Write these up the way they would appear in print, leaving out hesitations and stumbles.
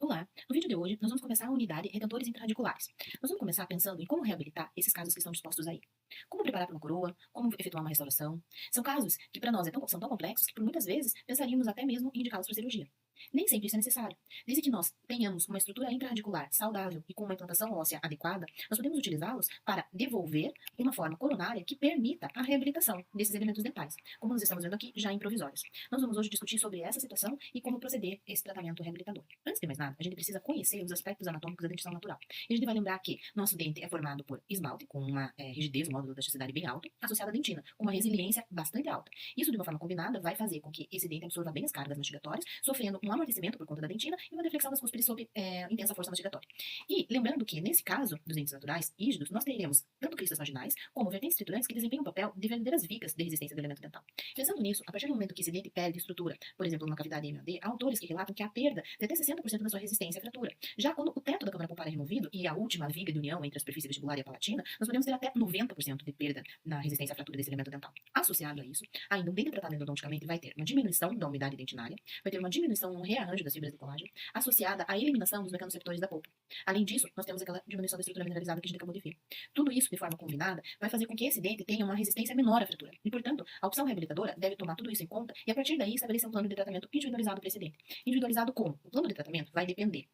Olá! No vídeo de hoje, nós vamos começar a unidade retentores intrarradiculares. Nós vamos começar pensando em como reabilitar esses casos que estão dispostos aí. Como preparar para uma coroa, como efetuar uma restauração. São casos que para nós são tão complexos que por muitas vezes pensaríamos até mesmo em indicá-los para cirurgia. Nem sempre isso é necessário. Desde que nós tenhamos uma estrutura intrarradicular saudável e com uma implantação óssea adequada, nós podemos utilizá-los para devolver uma forma coronária que permita a reabilitação desses elementos dentais, como nós estamos vendo aqui já em provisórios. Nós vamos hoje discutir sobre essa situação e como proceder esse tratamento reabilitador. Antes de mais nada, a gente precisa conhecer os aspectos anatômicos da dentição natural. E a gente vai lembrar que nosso dente é formado por esmalte, com uma rigidez, um módulo da elasticidade bem alto, associado à dentina, com uma resiliência bastante alta. Isso, de uma forma combinada, vai fazer com que esse dente absorva bem as cargas mastigatórias, sofrendo um amortecimento por conta da dentina e uma deflexão das cúspides sob intensa força mastigatória. E lembrando que, nesse caso dos dentes naturais rígidos, nós teremos tanto cristas vaginais como vertentes triturantes que desempenham o papel de verdadeiras vigas de resistência do elemento dental. Pensando nisso, a partir do momento que esse dente perde estrutura, por exemplo, numa cavidade MAD, há autores que relatam que há perda de até 60% da sua resistência à fratura. Já quando o teto da câmara pulpar é removido e a última viga de união entre a superfície vestibular e a palatina, nós podemos ter até 90% de perda na resistência à fratura desse elemento dental. Associado a isso, ainda um dente tratado endodonticamente vai ter uma diminuição da umidade dentinária, vai ter uma diminuição, um rearranjo das fibras de colágeno, associada à eliminação dos mecanoceptores da polpa. Além disso, nós temos aquela diminuição da estrutura mineralizada que a gente acabou de ver. Tudo isso, de forma combinada, vai fazer com que esse dente tenha uma resistência menor à fratura. E, portanto, a opção reabilitadora deve tomar tudo isso em conta e, a partir daí, estabelecer um plano de tratamento individualizado para esse dente. Individualizado como? O plano de tratamento vai depender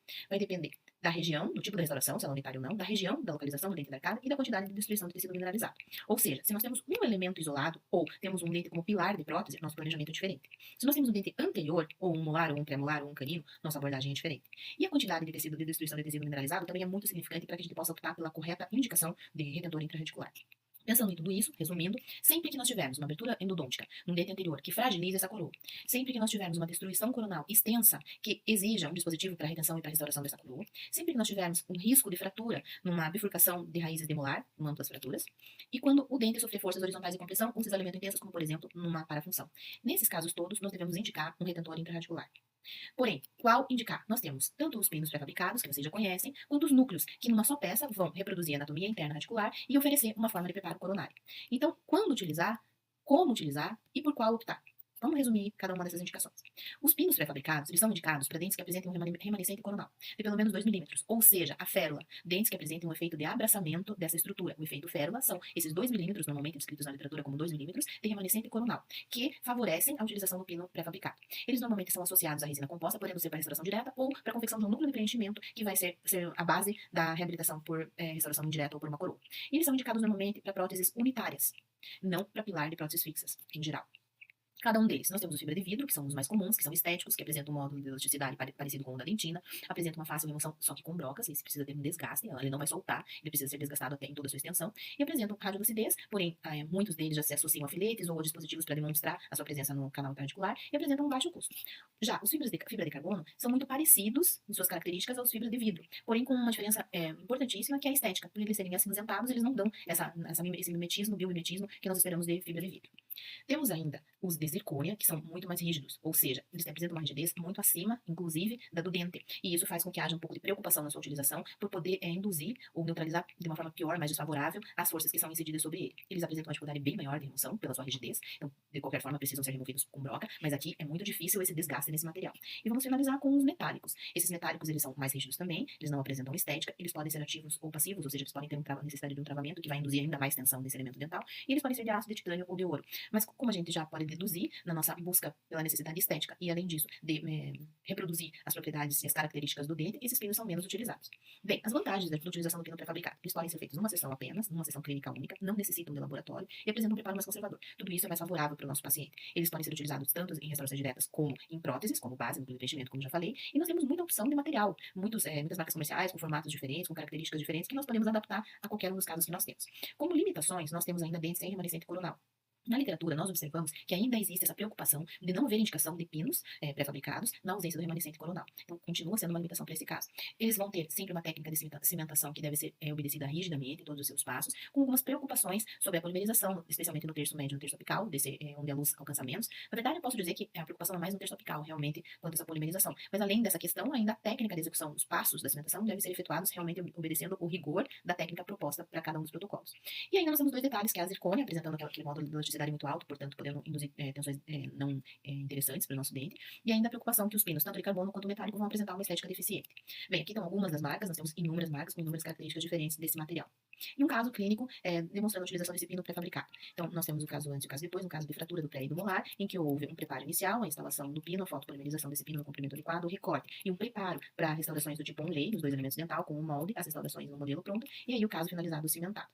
da região, do tipo da restauração, se ela é unitária ou não, da região, da localização do dente da arcada e da quantidade de destruição do tecido mineralizado. Ou seja, se nós temos um elemento isolado ou temos um dente como pilar de prótese, nosso planejamento é diferente. Se nós temos um dente anterior, ou um molar, ou um premolar, ou um canino, nossa abordagem é diferente. E a quantidade de tecido de destruição de tecido mineralizado também é muito significante para que a gente possa optar pela correta indicação de retentor intrarradicular. Pensando em tudo isso, resumindo, sempre que nós tivermos uma abertura endodôntica num dente anterior que fragilize essa coroa, sempre que nós tivermos uma destruição coronal extensa que exija um dispositivo para retenção e para restauração dessa coroa, sempre que nós tivermos um risco de fratura numa bifurcação de raízes de molar, numa amplas fraturas, e quando o dente sofrer forças horizontais de compressão ou cisalhamento intensas, como por exemplo numa parafunção. Nesses casos todos, nós devemos indicar um retentor intraradicular. Porém, qual indicar? Nós temos tanto os pinos pré-fabricados, que vocês já conhecem, quanto os núcleos, que numa só peça vão reproduzir a anatomia interna radicular e oferecer uma forma de preparo coronário. Então, quando utilizar, como utilizar e por qual optar? Vamos resumir cada uma dessas indicações. Os pinos pré-fabricados, eles são indicados para dentes que apresentem um remanescente coronal de pelo menos 2 milímetros, ou seja, a férula, dentes que apresentem um efeito de abraçamento dessa estrutura. O efeito férula são esses 2 milímetros, normalmente descritos na literatura como 2 milímetros, de remanescente coronal, que favorecem a utilização do pino pré-fabricado. Eles normalmente são associados à resina composta, podendo ser para restauração direta ou para a confecção de um núcleo de preenchimento, que vai ser a base da reabilitação por restauração indireta ou por uma coroa. E eles são indicados normalmente para próteses unitárias, não para pilar de próteses fixas, em geral. Cada um deles, nós temos o fibra de vidro, que são os mais comuns, que são estéticos, que apresentam um módulo de elasticidade parecido com o da dentina, apresenta uma fácil remoção, só que com brocas, esse precisa ter um desgaste, ele não vai soltar, ele precisa ser desgastado até em toda a sua extensão, e apresentam radiolucidez, porém muitos deles já se associam a filetes ou a dispositivos para demonstrar a sua presença no canal intraradicular e apresentam um baixo custo. Já os fibra de carbono são muito parecidos em suas características aos fibras de vidro, porém com uma diferença importantíssima, que é a estética. Por eles serem acinzentados, eles não dão esse mimetismo, biomimetismo que nós esperamos de fibra de vidro. Temos ainda os de zircônia, que são muito mais rígidos, ou seja, eles apresentam uma rigidez muito acima, inclusive, da do dente. E isso faz com que haja um pouco de preocupação na sua utilização por poder induzir ou neutralizar de uma forma pior, mais desfavorável, as forças que são incididas sobre ele. Eles apresentam uma dificuldade bem maior de remoção pela sua rigidez, então, de qualquer forma, precisam ser removidos com broca, mas aqui é muito difícil esse desgaste nesse material. E vamos finalizar com os metálicos. Esses metálicos, eles são mais rígidos também, eles não apresentam estética, eles podem ser ativos ou passivos, ou seja, eles podem ter necessidade de um travamento que vai induzir ainda mais tensão desse elemento dental, e eles podem ser de aço, de titânio ou de ouro. Mas como a gente já pode deduzir na nossa busca pela necessidade estética e, além disso, de reproduzir as propriedades e as características do dente, esses pinos são menos utilizados. Bem, as vantagens da utilização do pino pré-fabricado: eles podem ser feitos numa sessão apenas, numa sessão clínica única, não necessitam de laboratório e apresentam um preparo mais conservador. Tudo isso é mais favorável para o nosso paciente. Eles podem ser utilizados tanto em restaurações diretas como em próteses, como base, no preenchimento, como já falei, e nós temos muita opção de material, muitas marcas comerciais com formatos diferentes, com características diferentes, que nós podemos adaptar a qualquer um dos casos que nós temos. Como limitações, nós temos ainda dentes sem remanescente coronal. Na literatura, nós observamos que ainda existe essa preocupação de não haver indicação de pinos pré-fabricados na ausência do remanescente coronal. Então, continua sendo uma limitação para esse caso. Eles vão ter sempre uma técnica de cimentação que deve ser obedecida rigidamente em todos os seus passos, com algumas preocupações sobre a polimerização, especialmente no terço médio e no terço apical, onde a luz alcança menos. Na verdade, eu posso dizer que a preocupação é mais no terço apical, realmente, quanto a essa polimerização. Mas, além dessa questão, ainda a técnica de execução dos passos da cimentação deve ser efetuados realmente obedecendo o rigor da técnica proposta para cada um dos protocolos. E ainda nós temos dois detalhes, que é a zircônia, apresentando aquele módulo de elasticidade muito alta, portanto, podendo induzir tensões não interessantes para o nosso dente. E ainda a preocupação que os pinos, tanto de carbono quanto metálico, vão apresentar uma estética deficiente. Bem, aqui estão algumas das marcas, nós temos inúmeras marcas com inúmeras características diferentes desse material. E um caso clínico demonstrando a utilização desse pino pré-fabricado. Então, nós temos o caso antes e o caso depois, no caso de fratura do pré e do molar, em que houve um preparo inicial, a instalação do pino, a fotopolimerização desse pino no comprimento adequado, o recorte e um preparo para restaurações do tipo 1-lay, dos dois elementos dental, com o molde, as restaurações no modelo pronto, e aí o caso finalizado cimentado.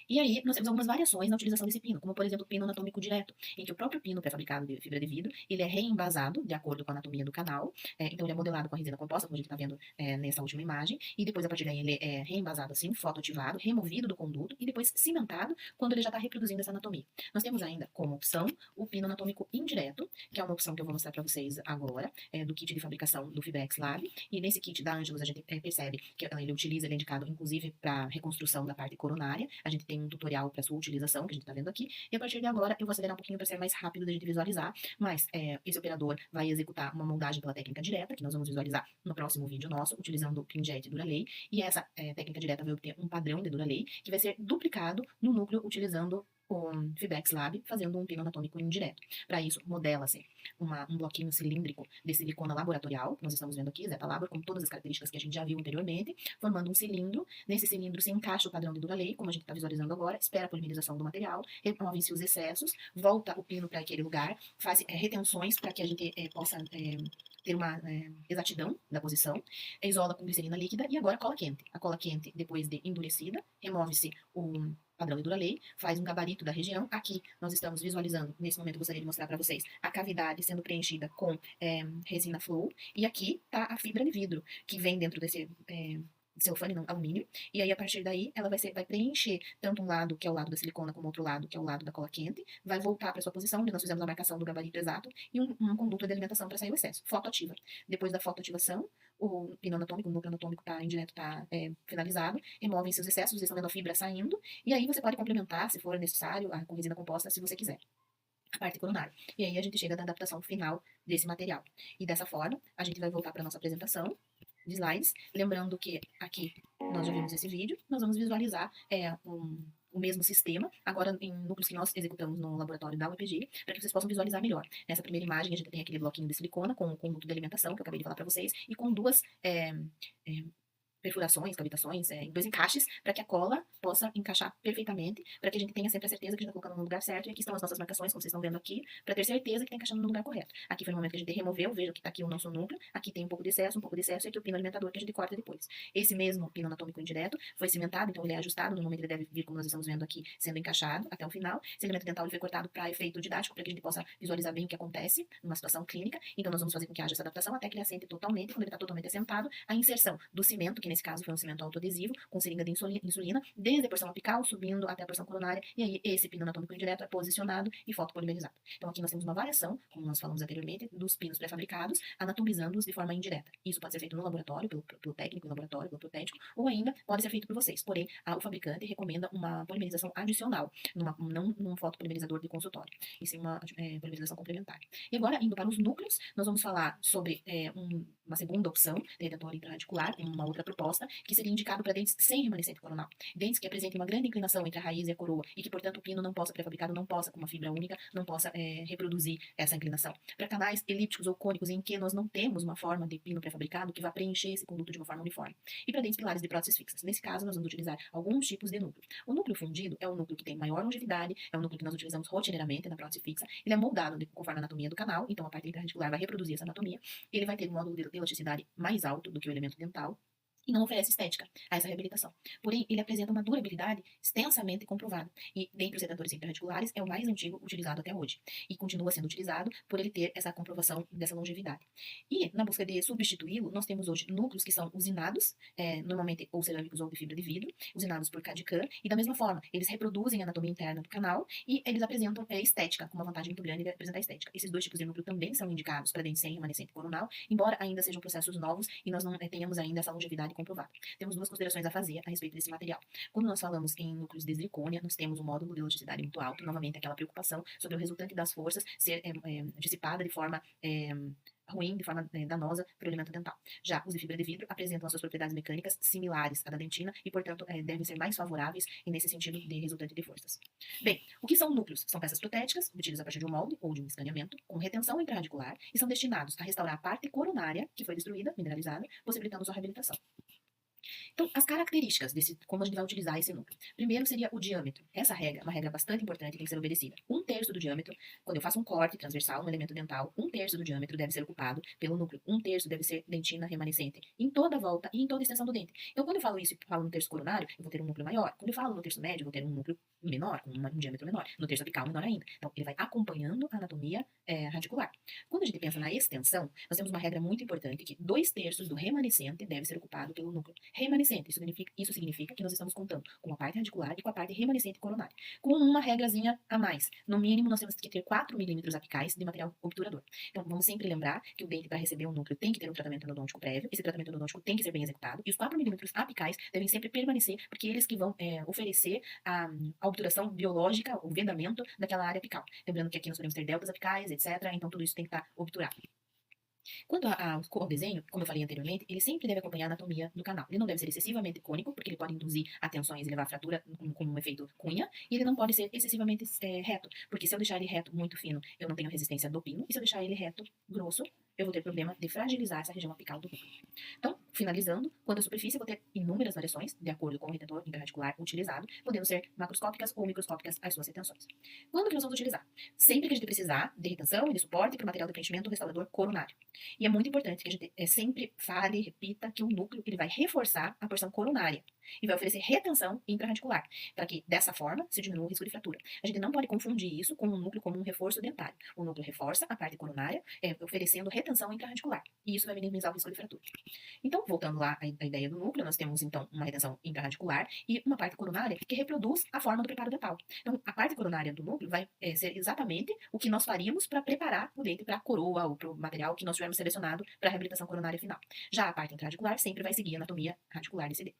E aí, nós temos algumas variações na utilização desse pino, como, por exemplo, o pino anatômico direto, em que o próprio pino pré-fabricado de fibra de vidro, ele é reembasado de acordo com a anatomia do canal, então ele é modelado com a resina composta, como a gente está vendo nessa última imagem, e depois, a partir daí, ele é reembasado assim, fotoativado, removido do conduto e depois cimentado quando ele já está reproduzindo essa anatomia. Nós temos ainda como opção o pino anatômico indireto, que é uma opção que eu vou mostrar para vocês agora, do kit de fabricação do Fibrex Lab, e nesse kit da Angelus a gente percebe que ele é indicado, inclusive, para reconstrução da parte coronária. A gente tem um tutorial para sua utilização, que a gente está vendo aqui, e a partir de agora eu vou acelerar um pouquinho para ser mais rápido da gente visualizar, mas esse operador vai executar uma moldagem pela técnica direta, que nós vamos visualizar no próximo vídeo nosso, utilizando o PinJet Duralay, e essa técnica direta vai obter um padrão de Duralay, que vai ser duplicado no núcleo utilizando o Fibrex Lab, fazendo um pino anatômico indireto. Para isso, modela-se um bloquinho cilíndrico de silicona laboratorial, que nós estamos vendo aqui, Zeta Labor, com todas as características que a gente já viu anteriormente, formando um cilindro. Nesse cilindro se encaixa o padrão de Duralay, como a gente está visualizando agora, espera a polimerização do material, removem-se os excessos, volta o pino para aquele lugar, faz retenções para que a gente possa ter uma exatidão da posição, isola com glicerina líquida e agora cola quente. A cola quente, depois de endurecida, remove-se o padrão de Duralay, faz um gabarito da região. Aqui nós estamos visualizando, nesse momento eu gostaria de mostrar para vocês, a cavidade sendo preenchida com resina flow, e aqui está a fibra de vidro, que vem dentro desse celofane, não, alumínio, e aí a partir daí ela vai preencher tanto um lado, que é o lado da silicona, como outro lado, que é o lado da cola quente, vai voltar para sua posição, onde nós fizemos a marcação do gabarito exato, e um conduto de alimentação para sair o excesso, fotoativa. Depois da fotoativação, o pino anatômico, o núcleo anatômico está indireto, está finalizado, removem seus excessos, vocês estão vendo a fibra saindo, e aí você pode complementar, se for necessário, com resina composta, se você quiser, a parte coronária. E aí a gente chega na adaptação final desse material. E dessa forma, a gente vai voltar para a nossa apresentação de slides, lembrando que aqui nós já vimos esse vídeo, nós vamos visualizar o mesmo sistema, agora em núcleos que nós executamos no laboratório da UEPG, para que vocês possam visualizar melhor. Nessa primeira imagem, a gente tem aquele bloquinho de silicona com o conduto de alimentação, que eu acabei de falar para vocês, e com duas perfurações, cavitações, dois encaixes, para que a cola possa encaixar perfeitamente, para que a gente tenha sempre a certeza que a gente está colocando no lugar certo. E aqui estão as nossas marcações, como vocês estão vendo aqui, para ter certeza que está encaixando no lugar correto. Aqui foi o momento que a gente removeu, veja que está aqui o nosso núcleo, aqui tem um pouco de excesso, e aqui o pino alimentador que a gente corta depois. Esse mesmo pino anatômico indireto foi cimentado, então ele é ajustado, no momento ele deve vir, como nós estamos vendo aqui, sendo encaixado até o final. Esse elemento dental ele foi cortado para efeito didático, para que a gente possa visualizar bem o que acontece numa situação clínica. Então nós vamos fazer com que haja essa adaptação até que ele assente totalmente. Quando ele está totalmente assentado, a inserção do cimento, que nesse caso foi um cimento autoadesivo, com seringa de insulina, desde a porção apical, subindo até a porção coronária, e aí esse pino anatômico indireto é posicionado e fotopolimerizado. Então aqui nós temos uma variação, como nós falamos anteriormente, dos pinos pré-fabricados, anatomizando-os de forma indireta. Isso pode ser feito no laboratório, pelo técnico, no laboratório, pelo protético, ou ainda pode ser feito por vocês. Porém, o fabricante recomenda uma polimerização adicional, não num fotopolimerizador de consultório, e sim uma polimerização complementar. E agora, indo para os núcleos, nós vamos falar sobre uma segunda opção de redentor intraradicular, uma outra proposta, que seria indicado para dentes sem remanescente coronal. Dentes que apresentem uma grande inclinação entre a raiz e a coroa e que, portanto, o pino não possa, pré-fabricado, não possa, com uma fibra única, não possa reproduzir essa inclinação. Para canais elípticos ou cônicos em que nós não temos uma forma de pino pré-fabricado que vá preencher esse conduto de uma forma uniforme. E para dentes pilares de próteses fixas. Nesse caso, nós vamos utilizar alguns tipos de núcleo. O núcleo fundido é o núcleo que tem maior longevidade, é o núcleo que nós utilizamos rotineiramente na prótese fixa. Ele é moldado conforme a anatomia do canal, então a parte intraradicular vai reproduzir essa anatomia. Ele vai ter um módulo de elasticidade mais alto do que o elemento dental, e não oferece estética a essa reabilitação. Porém, ele apresenta uma durabilidade extensamente comprovada, e dentre os redentores intrarradiculares é o mais antigo utilizado até hoje, e continua sendo utilizado por ele ter essa comprovação dessa longevidade. E, na busca de substituí-lo, nós temos hoje núcleos que são usinados, normalmente ou cerâmicos ou de fibra de vidro, usinados por CAD/CAM, e da mesma forma, eles reproduzem a anatomia interna do canal, e eles apresentam estética, com uma vantagem muito grande de apresentar estética. Esses dois tipos de núcleo também são indicados para dentes sem remanescente coronal, embora ainda sejam processos novos, e nós não tenhamos ainda essa longevidade comprovada. Temos duas considerações a fazer a respeito desse material. Quando nós falamos em núcleos de zircônia, nós temos um módulo de elasticidade muito alto, novamente aquela preocupação sobre o resultante das forças ser dissipada de forma ruim, de forma danosa para o elemento dental. Já os de fibra de vidro apresentam as suas propriedades mecânicas similares à da dentina e, portanto, devem ser mais favoráveis e nesse sentido de resultante de forças. Bem, o que são núcleos? São peças protéticas, obtidas a partir de um molde ou de um escaneamento, com retenção intraradicular e são destinados a restaurar a parte coronária que foi destruída, mineralizada, possibilitando sua reabilitação. Então, as características desse, como a gente vai utilizar esse núcleo. Primeiro seria o diâmetro. Essa regra é uma regra bastante importante e tem que ser obedecida. 1/3 do diâmetro, quando eu faço um corte transversal no elemento dental, 1/3 do diâmetro deve ser ocupado pelo núcleo. 1/3 deve ser dentina remanescente em toda a volta e em toda a extensão do dente. Então, quando eu falo isso e falo no terço coronário, eu vou ter um núcleo maior. Quando eu falo no terço médio, eu vou ter um núcleo menor, com um diâmetro menor. No terço apical, menor ainda. Então, ele vai acompanhando a anatomia radicular. Quando a gente pensa na extensão, nós temos uma regra muito importante que 2/3 do remanescente deve ser ocupado pelo núcleo remanescente. Isso significa que nós estamos contando com a parte radicular e com a parte remanescente coronária. Com uma regrazinha a mais. No mínimo, nós temos que ter 4 milímetros apicais de material obturador. Então, vamos sempre lembrar que o dente, para receber um núcleo, tem que ter um tratamento endodôntico prévio. Esse tratamento endodôntico tem que ser bem executado. E os 4 milímetros apicais devem sempre permanecer, porque eles que vão oferecer a obturação biológica, o vedamento daquela área apical. Lembrando que aqui nós podemos ter deltas apicais, etc. Então, tudo isso tem que estar obturado. Quanto ao desenho, como eu falei anteriormente, ele sempre deve acompanhar a anatomia do canal. Ele não deve ser excessivamente cônico, porque ele pode induzir a tensões e levar a fratura como um efeito cunha, e ele não pode ser excessivamente reto, porque se eu deixar ele reto muito fino, eu não tenho resistência do pino, e se eu deixar ele reto, grosso, eu vou ter problema de fragilizar essa região apical do núcleo. Então, finalizando, quanto à superfície, eu vou ter inúmeras variações, de acordo com o retentor intraradicular utilizado, podendo ser macroscópicas ou microscópicas as suas retenções. Quando que nós vamos utilizar? Sempre que a gente precisar de retenção e de suporte para o material de preenchimento restaurador coronário. E é muito importante que a gente sempre fale, repita, que o núcleo ele vai reforçar a porção coronária e vai oferecer retenção intraradicular, para que, dessa forma, se diminua o risco de fratura. A gente não pode confundir isso com o núcleo como um reforço dentário. O núcleo reforça a parte coronária, oferecendo retenção intraradicular, e isso vai minimizar o risco de fratura. Então, voltando lá à ideia do núcleo, nós temos, então, uma retenção intraradicular e uma parte coronária que reproduz a forma do preparo dental. Então, a parte coronária do núcleo vai ser exatamente o que nós faríamos para preparar o dente para a coroa ou para o material que nós tivermos selecionado para a reabilitação coronária final. Já a parte intraradicular sempre vai seguir a anatomia radicular desse dente.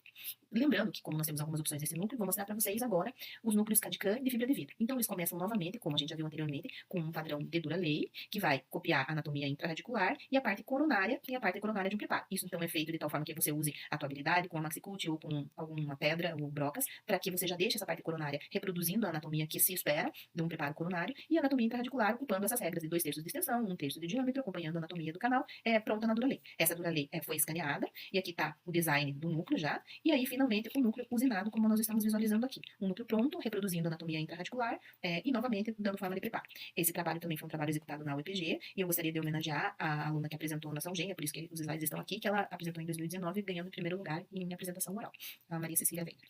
Lembrando que, como nós temos algumas opções desse núcleo, vou mostrar para vocês agora os núcleos CAD/CAM de fibra de vidro. Então, eles começam novamente, como a gente já viu anteriormente, com um padrão de Duraley, que vai copiar a anatomia intraradicular, e a parte coronária tem a parte coronária de um preparo. Isso, então, é feito de tal forma que você use a tua habilidade com a Maxicute ou com alguma pedra ou brocas, para que você já deixe essa parte coronária reproduzindo a anatomia que se espera de um preparo coronário, e a anatomia intraradicular ocupando essas regras de 2/3 de extensão, 1/3 de diâmetro, acompanhando a anatomia do canal, pronta na Duraley. Essa Duraley foi escaneada, e aqui está o design do núcleo já, e aí, finalmente, o núcleo usinado, como nós estamos visualizando aqui. Um núcleo pronto, reproduzindo a anatomia intraradicular e, novamente, dando forma de preparo. Esse trabalho também foi um trabalho executado na UEPG, e eu gostaria de homenagear a aluna que apresentou na São Genha, por isso que os slides estão aqui, que ela apresentou em 2019, ganhando em primeiro lugar em apresentação oral, a Maria Cecília Wenger.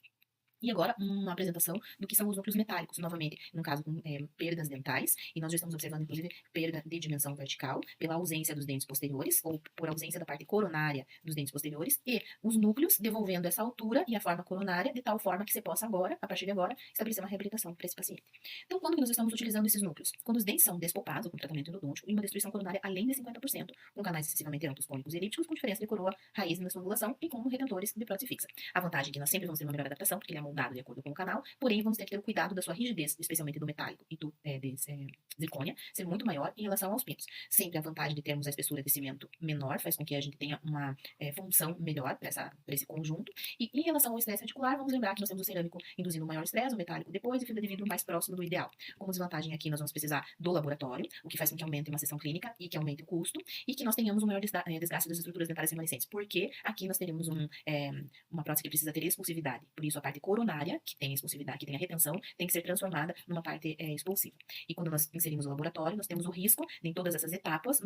E agora, uma apresentação do que são os núcleos metálicos, novamente, no caso com perdas dentais, e nós já estamos observando, inclusive, perda de dimensão vertical, pela ausência dos dentes posteriores, ou por ausência da parte coronária dos dentes posteriores, e os núcleos devolvendo essa altura e a forma coronária, de tal forma que você possa agora, a partir de agora, estabelecer uma reabilitação para esse paciente. Então, quando que nós estamos utilizando esses núcleos? Quando os dentes são despolpados, com tratamento endodôntico, e uma destruição coronária além de 50%, com canais excessivamente amplos, cônicos e elípticos, com diferença de coroa, raiz na sua angulação e com retentores de prótese fixa. A vantagem é que nós sempre vamos ter uma melhor adaptação, porque ele é moldado de acordo com o canal, porém vamos ter que ter o cuidado da sua rigidez, especialmente do metálico e do zircônia, ser muito maior em relação aos pinos. Sempre a vantagem de termos a espessura de cimento menor faz com que a gente tenha uma função melhor para esse conjunto. E em relação ao estresse articular, vamos lembrar que nós temos o cerâmico induzindo maior estresse, o metálico depois e fibra de vidro mais próximo do ideal. Como desvantagem aqui, nós vamos precisar do laboratório, o que faz com que aumente uma sessão clínica e que aumente o custo, e que nós tenhamos um maior desgaste das estruturas dentárias remanescentes, porque aqui nós teremos uma prótese que precisa ter expulsividade. Por isso, a parte coronária, que tem expulsividade, que tem a retenção, tem que ser transformada numa parte expulsiva. E quando nós inserimos o laboratório, nós temos o risco de, em todas essas etapas,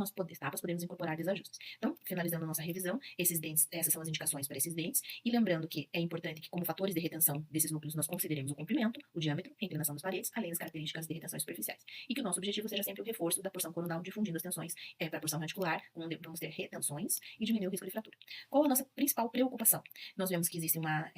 podemos incorporar desajustes. Então, finalizando a nossa revisão, esses dentes, essas são as indicações para esses dentes, e lembrando que é importante que, como fatores de retenção desses núcleos, nós consideremos o comprimento, o diâmetro, a inclinação das paredes, além das características de retenções superficiais. E que o nosso objetivo seja sempre o reforço da porção coronal, difundindo as tensões para a porção radicular, onde vamos ter retenções e diminuir o risco de fratura. Qual a nossa principal preocupação? Nós vemos que existe uma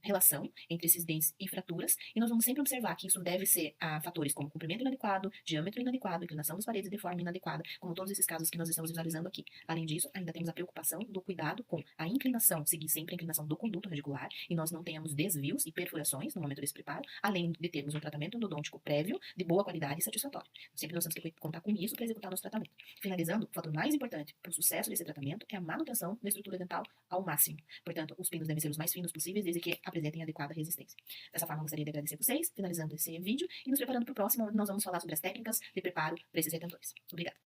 relação entre esses dentes e fraturas, e nós vamos sempre observar que isso deve ser a fatores como comprimento inadequado, diâmetro inadequado, inclinação das paredes de forma inadequada, como todos esses casos que nós estamos visualizando aqui. Além disso, ainda temos a preocupação do cuidado com a inclinação, seguir sempre a inclinação do conduto radicular, e nós não tenhamos desvios e perfurações no momento desse preparo, além de termos um tratamento endodôntico prévio de boa qualidade e satisfatório. Sempre nós temos que contar com isso para executar nosso tratamento. Finalizando, o fator mais importante para o sucesso desse tratamento é a manutenção da estrutura dental ao máximo. Portanto, os pinos devem ser os mais finos possíveis, desde que apresentem adequada resistência. Dessa forma, eu gostaria de agradecer vocês, finalizando esse vídeo e nos preparando para o próximo, onde nós vamos falar sobre as técnicas de preparo para esses retentores. Obrigada.